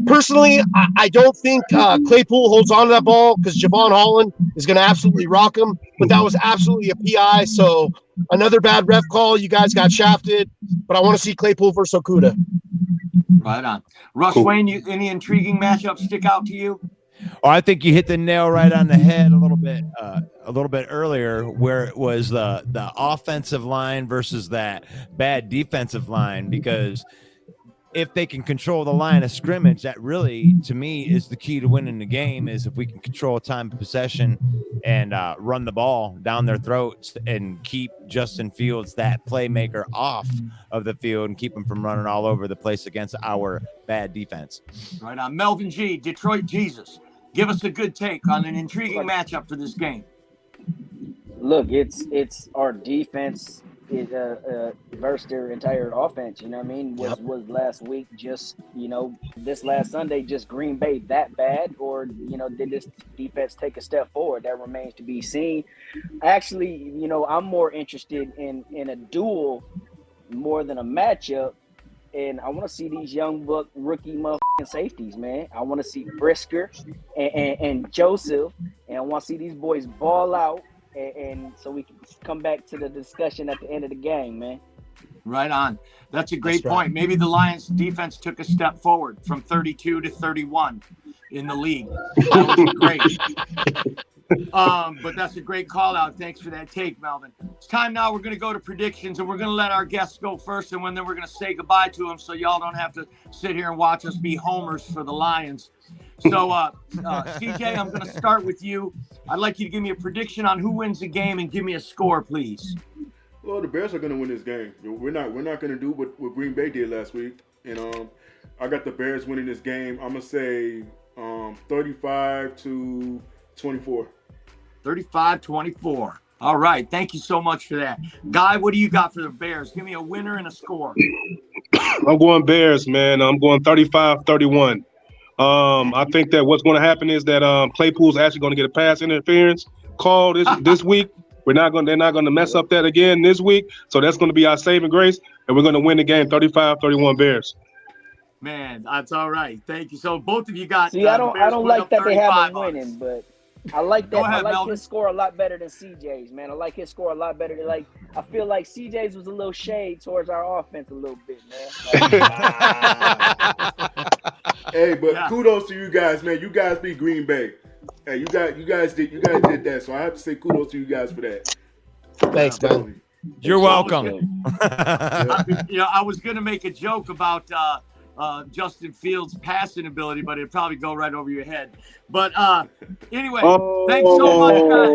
Personally, I don't think Claypool holds on to that ball because Javon Holland is going to absolutely rock him. But that was absolutely a PI. So another bad ref call. You guys got shafted. But I want to see Claypool versus Okudah. Right on. Russ Wayne, any intriguing matchups stick out to you? Oh, I think you hit the nail right on the head a little bit earlier, where it was the offensive line versus that bad defensive line, because if they can control the line of scrimmage, that really, to me, is the key to winning the game, is if we can control time of possession and run the ball down their throats and keep Justin Fields, that playmaker, off of the field and keep him from running all over the place against our bad defense. Right on. Melvin G., Detroit Jesus. Give us a good take on an intriguing matchup for this game. Look, it's our defense versus their entire offense. You know what I mean? Was last week just, this last Sunday just Green Bay that bad, or did this defense take a step forward? That remains to be seen. Actually, I'm more interested in a duel more than a matchup. And I want to see these young rookie motherfucking safeties, man. I want to see Brisker and Joseph, and I want to see these boys ball out, and so we can come back to the discussion at the end of the game, man. Right on. That's a great point. Maybe the Lions defense took a step forward from 32 to 31 in the league. That would be great. But that's a great call out. Thanks for that take, Melvin. It's time now. We're going to go to predictions, and we're going to let our guests go first, and then we're going to say goodbye to them so y'all don't have to sit here and watch us be homers for the Lions. So, CJ, I'm going to start with you. I'd like you to give me a prediction on who wins the game and give me a score, please. Well, the Bears are going to win this game. We're not going to do what Green Bay did last week, and I got the Bears winning this game. I'm going to say 35-24. 35-24. All right. Thank you so much for that. Guy, what do you got for the Bears? Give me a winner and a score. I'm going Bears, man. I'm going 35-31. I think that what's going to happen is that Claypool's actually going to get a pass interference call this week. They're not going to mess up that again this week. So that's going to be our saving grace, and we're going to win the game 35-31 Bears. Man, that's all right. Thank you. So both of you got. See, I don't like that they have him winning, but I like that. Go ahead, I like Melvin. his score a lot better than CJ's, man. I like his score a lot better than I feel like CJ's was a little shade towards our offense a little bit, man. Hey, but kudos to you guys, man. You guys beat Green Bay. Hey, you guys did that. So I have to say kudos to you guys for that. Thanks, man. You're welcome. I was going to make a joke about Justin Fields' passing ability, but it'd probably go right over your head. But anyway, thanks so much, guys.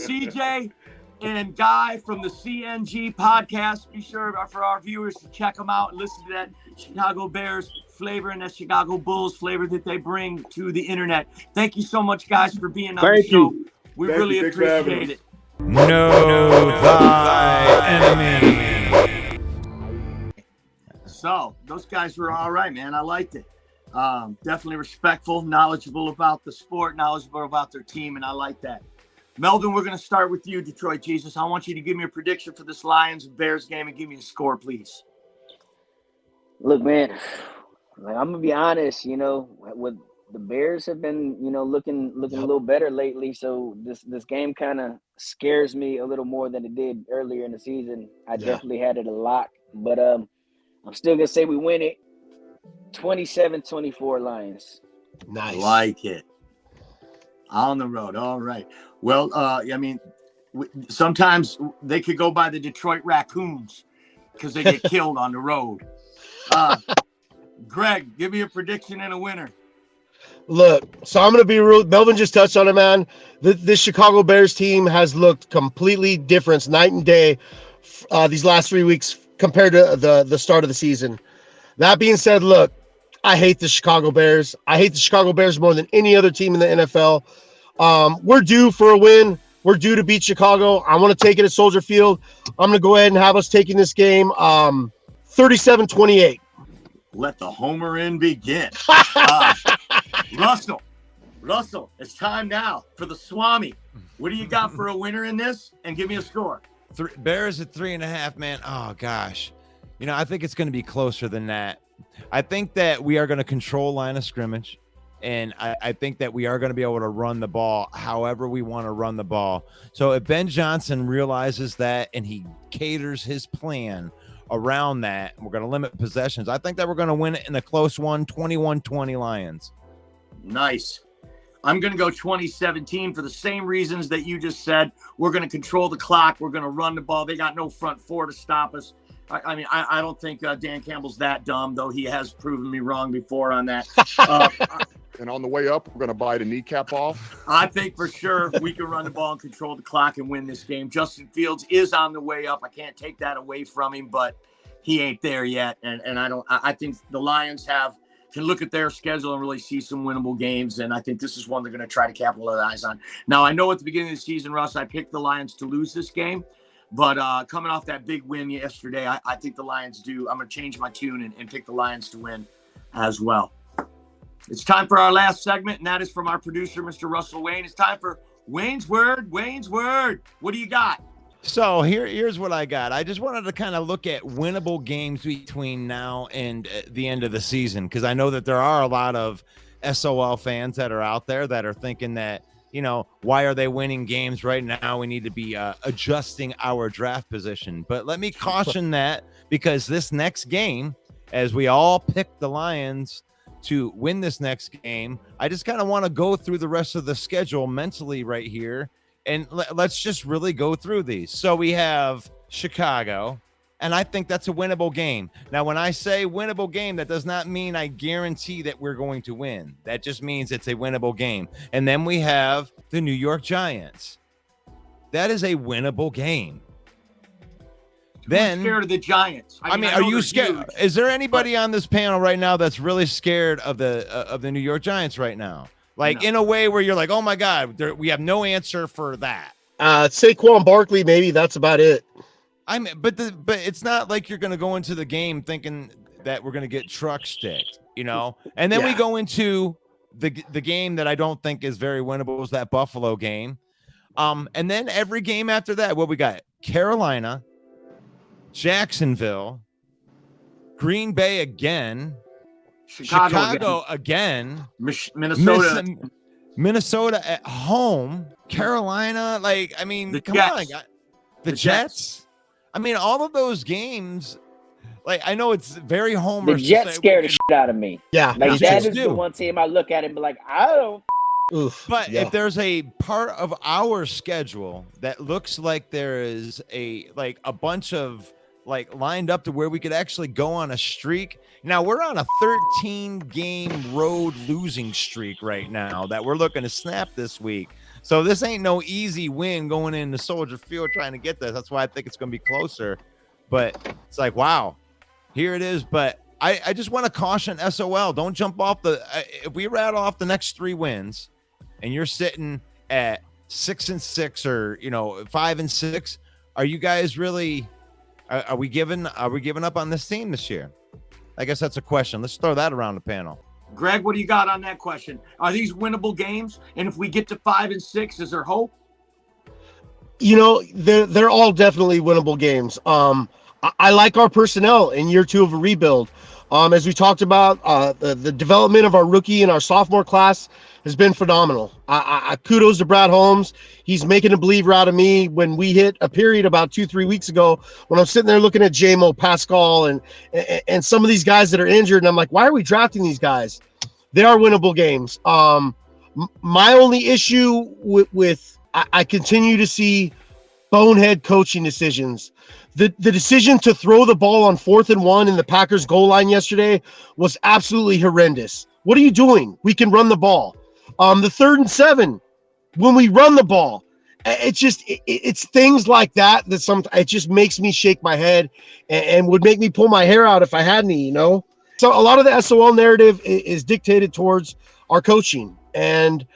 CJ and Guy from the CNG podcast. Be sure for our viewers to check them out and listen to that Chicago Bears flavor and that Chicago Bulls flavor that they bring to the internet. Thank you so much, guys, for being on the show. We really appreciate it. Know thy enemy. So those guys were all right, man. I liked it. Definitely respectful, knowledgeable about the sport, knowledgeable about their team, and I like that. Melvin, we're going to start with you, Detroit Jesus. I want you to give me a prediction for this Lions and Bears game and give me a score, please. Look, man, I'm going to be honest, with the Bears have been, looking a little better lately. So this game kind of scares me a little more than it did earlier in the season. I definitely had it a lock, but I'm still going to say we win it 27-24 Lions. Nice. Like it. On the road. All right. Well, sometimes they could go by the Detroit Raccoons because they get killed on the road. Greg, give me a prediction and a winner. Look, so I'm going to be real. Melvin just touched on it, man. This Chicago Bears team has looked completely different, night and day, these last 3 weeks compared to the start of the season. That being said, look, I hate the Chicago Bears. I hate the Chicago Bears more than any other team in the NFL. We're due for a win. We're due to beat Chicago. I want to take it at Soldier Field. I'm going to go ahead and have us taking this game 37-28. Let the homer in begin. Russell, it's time now for the Swami. What do you got for a winner in this? And give me a score. Bears at 3.5, man. Oh, gosh. I think it's going to be closer than that. I think that we are going to control line of scrimmage, and I think that we are going to be able to run the ball however we want to run the ball. So if Ben Johnson realizes that and he caters his plan around that, we're going to limit possessions. I think that we're going to win it in a close one, 21-20 Lions. Nice. I'm going to go 2017 for the same reasons that you just said. We're going to control the clock. We're going to run the ball. They got no front four to stop us. I don't think Dan Campbell's that dumb, though he has proven me wrong before on that. And on the way up, we're going to bite a kneecap off. I think for sure we can run the ball and control the clock and win this game. Justin Fields is on the way up. I can't take that away from him, but he ain't there yet. And I think the Lions can look at their schedule and really see some winnable games. And I think this is one they're going to try to capitalize on. Now, I know at the beginning of the season, Russ, I picked the Lions to lose this game. But coming off that big win yesterday, I think the Lions do. I'm going to change my tune and pick the Lions to win as well. It's time for our last segment, and that is from our producer, Mr. Russell Wayne. It's time for Wayne's Word. Wayne's Word. What do you got? So here's what I got. I just wanted to kind of look at winnable games between now and the end of the season, because I know that there are a lot of SOL fans that are out there that are thinking that, why are they winning games right now? We need to be adjusting our draft position. But let me caution that, because this next game, as we all pick the Lions to win this next game, I just kind of want to go through the rest of the schedule mentally right here. And let's just really go through these. So we have Chicago, and I think that's a winnable game. Now, when I say winnable game, that does not mean I guarantee that we're going to win. That just means it's a winnable game. And then we have the New York Giants. That is a winnable game. Who's scared of the Giants? I mean, are you scared? Huge, is there anybody on this panel right now that's really scared of the New York Giants right now? Like, in a way where you're like, oh my God, we have no answer for that. Saquon Barkley, maybe that's about it. But it's not like you're going to go into the game thinking that we're going to get truck sticked, And then we go into the game that I don't think is very winnable, is that Buffalo game. And then every game after that, what we got? Carolina, Jacksonville, Green Bay again, Chicago again, Minnesota at home, Carolina. Come on, the Jets. I mean, all of those games, I know it's very homer. The Jets scared the shit out of me. Yeah. That is the one team I look at and be like, I don't. Oof, but if there's a part of our schedule that looks like there is a bunch of lined up to where we could actually go on a streak. Now we're on a 13-game road losing streak right now that we're looking to snap this week. So this ain't no easy win going into Soldier Field trying to get this. That's why I think it's going to be closer. But it's wow, here it is. But I just want to caution SOL. Don't jump off if we rattle off the next 3 wins and you're sitting at 6-6 or 5-6, are you guys really? Are we giving up on this team this year? I guess that's a question. Let's throw that around the panel. Greg, what do you got on that question? Are these winnable games? And if we get to 5-6, is there hope? They're all definitely winnable games. I like our personnel in year 2 of a rebuild. As we talked about, the development of our rookie and our sophomore class has been phenomenal. I kudos to Brad Holmes. He's making a believer out of me. When we hit a period about 2-3 weeks ago, when I'm sitting there looking at J-Mo, Pascal, and some of these guys that are injured, and I'm like, why are we drafting these guys? They are winnable games. My only issue with I continue to see bonehead coaching decisions. The decision to throw the ball on 4th and 1 in the Packers goal line yesterday was absolutely horrendous. What are you doing? We can run the ball. The 3rd and 7, when we run the ball, it's things like that it just makes me shake my head and would make me pull my hair out if I had any, you know? So a lot of the SOL narrative is dictated towards our coaching. And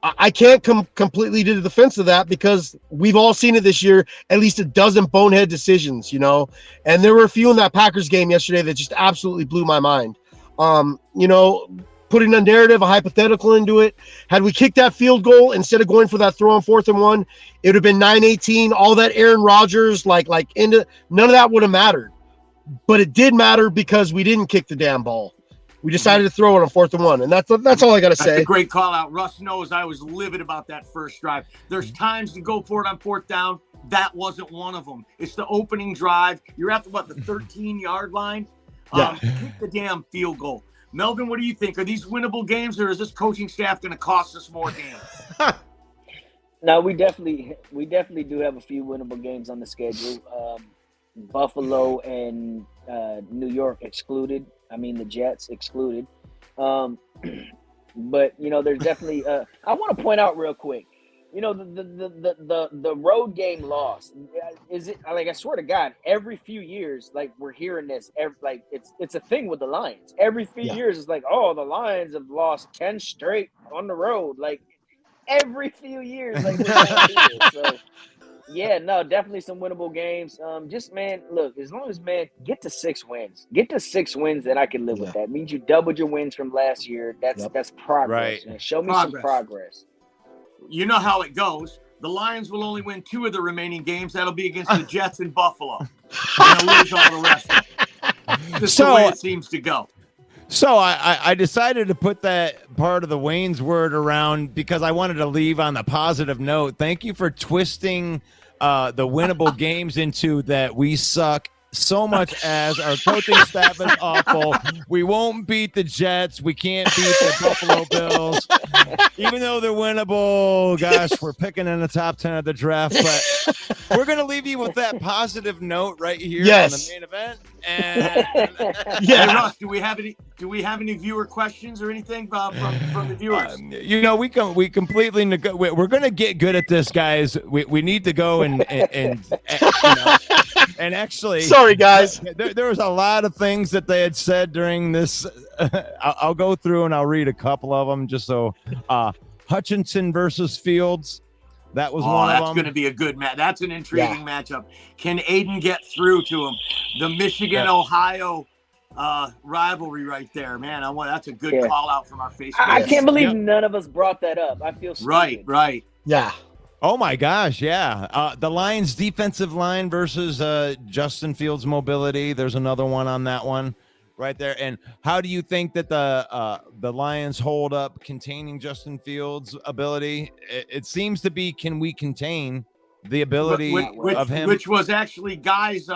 I can't come completely to the defense of that because we've all seen it this year, at least a dozen bonehead decisions, you know, and there were a few in that Packers game yesterday that just absolutely blew my mind. You know, putting a narrative, a hypothetical into it. Had we kicked that field goal instead of going for that throw on 4th and 1, it would have been 9-18. All that Aaron Rodgers, none of that would have mattered. But it did matter because we didn't kick the damn ball. We decided to throw it on 4th and 1, and that's all I got to say. That's a great call out. Russ knows I was livid about that first drive. There's times to go for it on 4th down. That wasn't one of them. It's the opening drive. You're at the 13-yard line. Kick the damn field goal. Melvin, what do you think? Are these winnable games, or is this coaching staff going to cost us more games? No, we definitely do have a few winnable games on the schedule. Buffalo and New York excluded. I mean, the Jets excluded. But, you know, there's definitely I want to point out real quick, you know, the road game loss. Is it, like, I swear to God, every few years, like, we're hearing this, it's a thing with the Lions. Every few years, it's like, oh, the Lions have lost 10 straight on the road. Like, every few years, like, so. Yeah, no, definitely some winnable games. Just, man, look, as long as, man, get to 6 wins. Get to 6 wins, and I can live with that. Means you doubled your wins from last year. That's progress. Right. Show me some progress. You know how it goes. The Lions will only win 2 of the remaining games. That'll be against the Jets and Buffalo. And they'll lose all the rest of it. Just the way it seems to go. So I decided to put that part of the Wayne's word around because I wanted to leave on the positive note. Thank you for twisting the winnable games into that we suck so much as our coaching staff is awful. We won't beat the Jets. We can't beat the Buffalo Bills. Even though they're winnable, gosh, we're picking in the top 10 of the draft. But we're going to leave you with that positive note right here on the main event. And Hey, Russ, do we have any viewer questions or anything from the viewers? You know, we completely we're going to get good at this, guys. We need to go and you know, and actually, sorry guys, there was a lot of things that they had said during this. I'll go through and I'll read a couple of them just so. Hutchinson versus Fields. That was one of them. That's going to be a good match. That's an intriguing matchup. Can Aiden get through to him? The Michigan-Ohio rivalry right there, man. That's a good call out from our Facebook. I can't believe none of us brought that up. I feel stupid. Right. Yeah. Oh my gosh, yeah. The Lions defensive line versus Justin Fields mobility. There's another one on that one. Right there. And how do you think that the Lions hold up containing Justin Fields' ability? It seems to be, can we contain the ability of him? Which was actually Guy's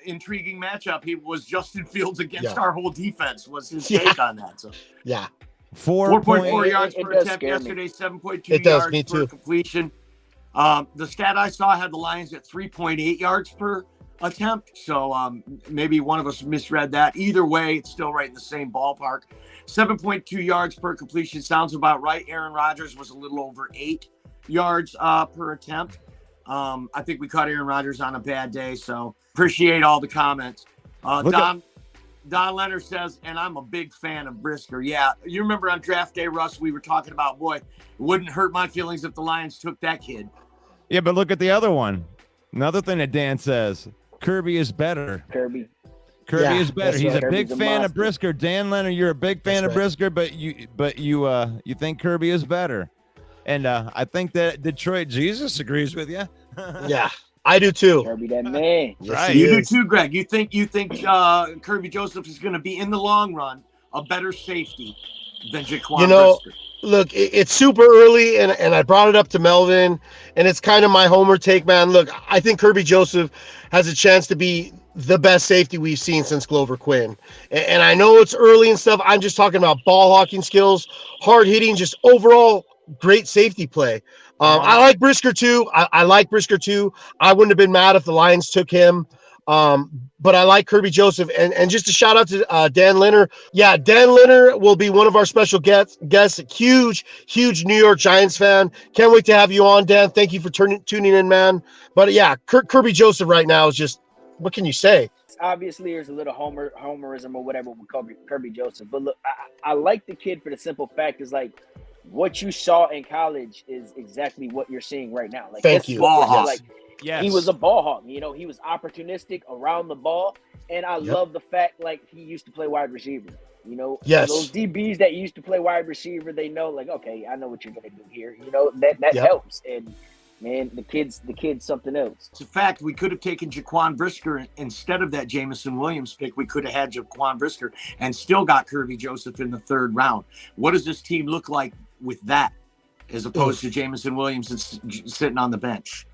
intriguing matchup. He was Justin Fields against our whole defense was his take on that. So 4.4 yards per attempt yesterday, 7.2 yards per completion. The stat I saw had the Lions at 3.8 yards per attempt, so maybe one of us misread that. Either way, it's still right in the same ballpark. 7.2 yards per completion sounds about right. Aaron Rodgers was a little over 8 yards per attempt. I think we caught Aaron Rodgers on a bad day, so appreciate all the comments. Don Leonard says, and I'm a big fan of Brisker. Yeah, you remember on draft day, Russ, we were talking about, boy, it wouldn't hurt my feelings if the Lions took that kid. Yeah, but look at the other one. Another thing that Dan says, Kirby is better. Kirby is better. He's a big fan of Brisker. Dan Leonard, you're a big fan of Brisker, but you think Kirby is better. And I think that Detroit Jesus agrees with you. Yeah, I do too. Kirby, that man. Right. You do too, Greg. You think Kirby Joseph is going to be in the long run a better safety than Jaquan Brisker? Look, it's super early, and I brought it up to Melvin, and it's kind of my homer take, man. Look, I think Kirby Joseph has a chance to be the best safety we've seen since Glover Quinn. And I know it's early and stuff. I'm just talking about ball hawking skills, hard hitting, just overall great safety play. I like Brisker too. I like Brisker too. I wouldn't have been mad if the Lions took him. But I like Kirby Joseph. And just a shout out to Dan Linner. Yeah, Dan Linner will be one of our special guests. Huge New York Giants fan. Can't wait to have you on, Dan. Thank you for tuning in, man. But yeah, Kirby Joseph right now is just, what can you say? Obviously, there's a little homerism or whatever with Kirby Joseph. But look, I like the kid for the simple fact is like what you saw in college is exactly what you're seeing right now. Like, thank you. Ball hawk. Like, yes. He was a ball hawk. You know, he was opportunistic around the ball. And I love the fact, like, he used to play wide receiver. You know, those DBs that used to play wide receiver, they know, like, okay, I know what you're going to do here. You know, that helps. And, man, the kid's something else. It's a fact. We could have taken Jaquan Brisker instead of that Jameson Williams pick. We could have had Jaquan Brisker and still got Kirby Joseph in the 3rd round. What does this team look like with that as opposed to Jameson Williams sitting on the bench?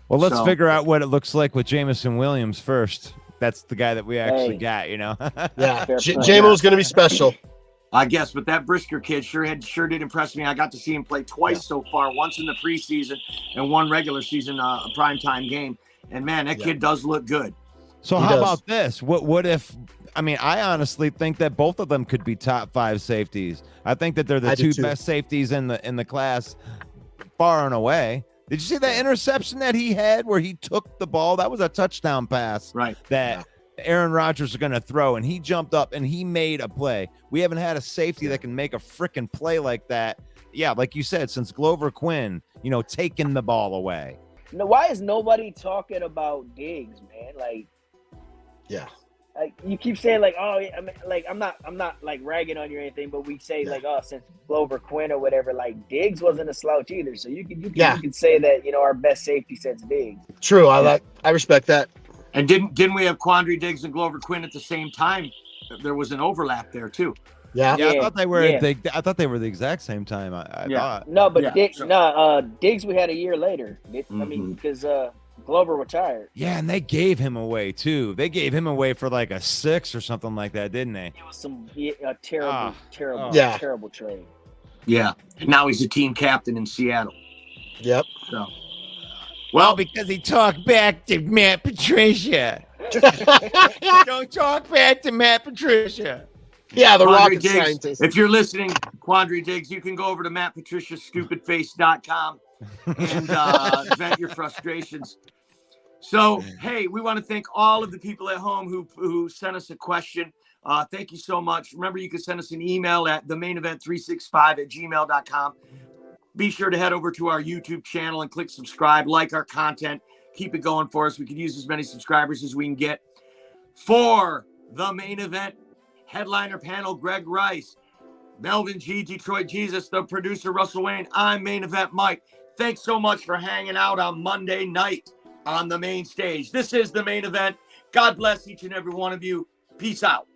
Well, let's figure out what it looks like with Jameson Williams first. That's the guy that we actually got, you know? Yeah, Jamo's going to be special. I guess, but that Brisker kid sure did impress me. I got to see him play twice so far, once in the preseason and one regular season primetime game. And, man, that kid does look good. So how about this? What if – I mean, I honestly think that both of them could be top 5 safeties. I think that they're the two best safeties in the class far and away. Did you see that interception that he had where he took the ball? That was a touchdown pass that Aaron Rodgers is going to throw, and he jumped up and he made a play. We haven't had a safety that can make a freaking play like that. Yeah, like you said, since Glover Quinn, you know, taking the ball away. Now, why is nobody talking about Diggs, man? Like, like you keep saying like, oh, I mean, like I'm not like ragging on you or anything, but we say like, oh, since Glover Quinn or whatever, like Diggs wasn't a slouch either. So you can say that, you know, our best safety since Diggs. True, I respect that. And didn't we have Quandre Diggs and Glover Quinn at the same time? There was an overlap there too. Yeah, I thought they were. I thought they were the exact same time. I thought. No, but Diggs we had a year later. I mean, because Glover retired. Yeah, and they gave him away too. They gave him away for like a 6 or something like that, didn't they? It was some terrible trade. Yeah, and now he's a team captain in Seattle. Yep. So, well, because he talked back to Matt Patricia. Don't talk back to Matt Patricia. Yeah, the Quandre rocket Diggs, scientist. If you're listening, Quandre Diggs, you can go over to mattpatriciastupidface.com and vent your frustrations. So, hey, we want to thank all of the people at home who sent us a question. Thank you so much. Remember, you can send us an email at themainevent365@gmail.com. Be sure to head over to our YouTube channel and click subscribe, like our content. Keep it going for us. We could use as many subscribers as we can get. For the main event, headliner panel, Greg Rice, Melvin G, Detroit Jesus, the producer, Russell Wayne. I'm Main Event Mike. Thanks so much for hanging out on Monday night on the main stage. This is the main event. God bless each and every one of you. Peace out.